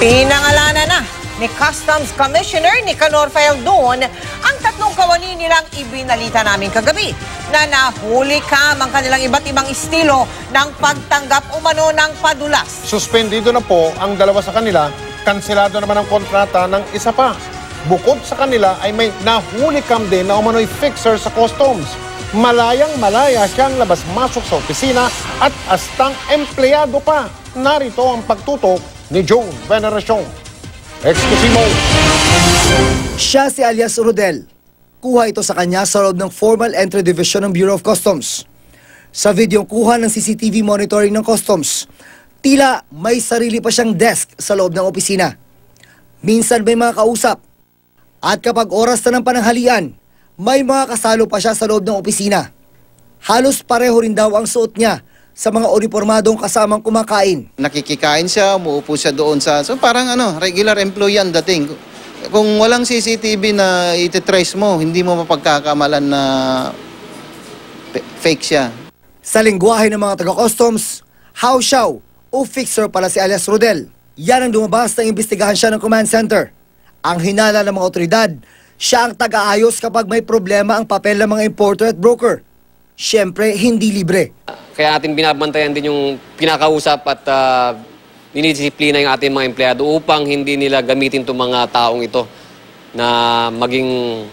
Pinangalanan na ni Customs Commissioner Nicanor Faeldon ang tatlong kawani nilang ibinalita namin kagabi na nahuli ang kanilang iba't ibang estilo ng pagtanggap umano ng padulas. Suspendido na po ang dalawa sa kanila, kanselado naman ang kontrata ng isa pa. Bukod sa kanila ay may nahuli din na umano'y fixer sa customs. Malayang-malaya siyang labas-masok sa opisina at astang empleyado pa. Narito ang pagtutok ni Joan Veneracion. Exclusivo. Siya si alias Rodel. Kuha ito sa kanya sa loob ng Formal Entry Division ng Bureau of Customs. Sa videong kuha ng CCTV monitoring ng Customs, tila may sarili pa siyang desk sa loob ng opisina. Minsan may mga kausap. At kapag oras na ng pananghalian, may mga kasalo pa siya sa loob ng opisina. Halos pareho rin daw ang suot niya sa mga uniformadong kasamang kumakain. Nakikikain siya, umuupo siya doon sa... So parang regular employee ang dating. Kung walang CCTV na ititrace mo, hindi mo mapagkakamalan na fake siya. Sa lingwahe ng mga taga-customs, hawsyaw o fixer pala si alias Rodel. Yan ang lumabas na imbestigahan siya ng command center. Ang hinala ng mga otoridad, siya ang taga-ayos kapag may problema ang papel ng mga importer at broker. Siyempre, hindi libre. Kaya ating binabantayan din yung pinakausap at dinidisiplina yung ating mga empleyado upang hindi nila gamitin itong mga taong ito na maging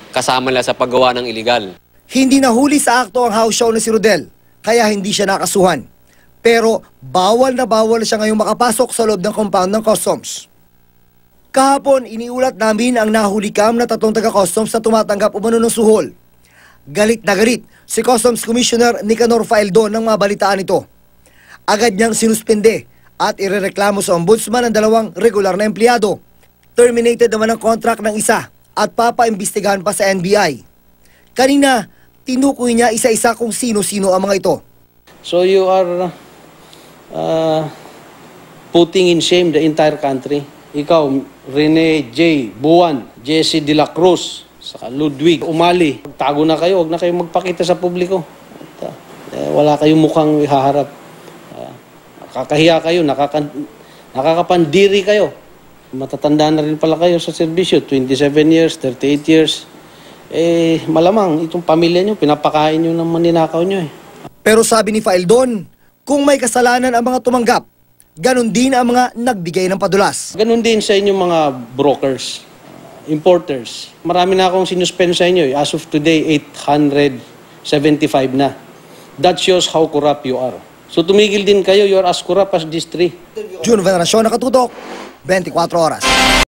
kasama nila sa paggawa ng iligal. Hindi nahuli sa akto ang house show na si Rodel, kaya hindi siya nakasuhan. Pero bawal na siya ngayong makapasok sa loob ng compound ng customs. Kahapon, iniulat namin ang nahulikam na tatlong taga-customs na tumatanggap umano ng suhol. Galit na galit si Customs Commissioner Nicanor Faeldon ng mabalitaan ito. Agad niyang sinuspende at irereklamo sa ombudsman ang dalawang regular na empleyado. Terminated naman ang contract ng isa at papaimbestigahan pa sa NBI. Kanina, tinukoy niya isa-isa kung sino-sino ang mga ito. So you are putting in shame the entire country. Ikaw, Rene J. Buwan, Jesse De La Cruz, saka Ludwig Umali. Tago na kayo, huwag na kayo magpakita sa publiko. At, wala kayong mukhang ihaharap. Nakakahiya kayo, nakakapandiri kayo. Matatanda na rin pala kayo sa serbisyo, 27 years, 38 years. Malamang itong pamilya nyo, pinapakain nyo ng maninakaw nyo eh. Pero sabi ni Faeldon, kung may kasalanan ang mga tumanggap, ganon din ang mga nagbigay ng padulas. Ganon din sa inyong mga brokers, importers. Marami na akong sinuspend sa inyo. As of today, 875 na. That shows how corrupt you are. So tumigil din kayo, you are as corrupt as these three. June Veneracion, nakatutok, 24 oras.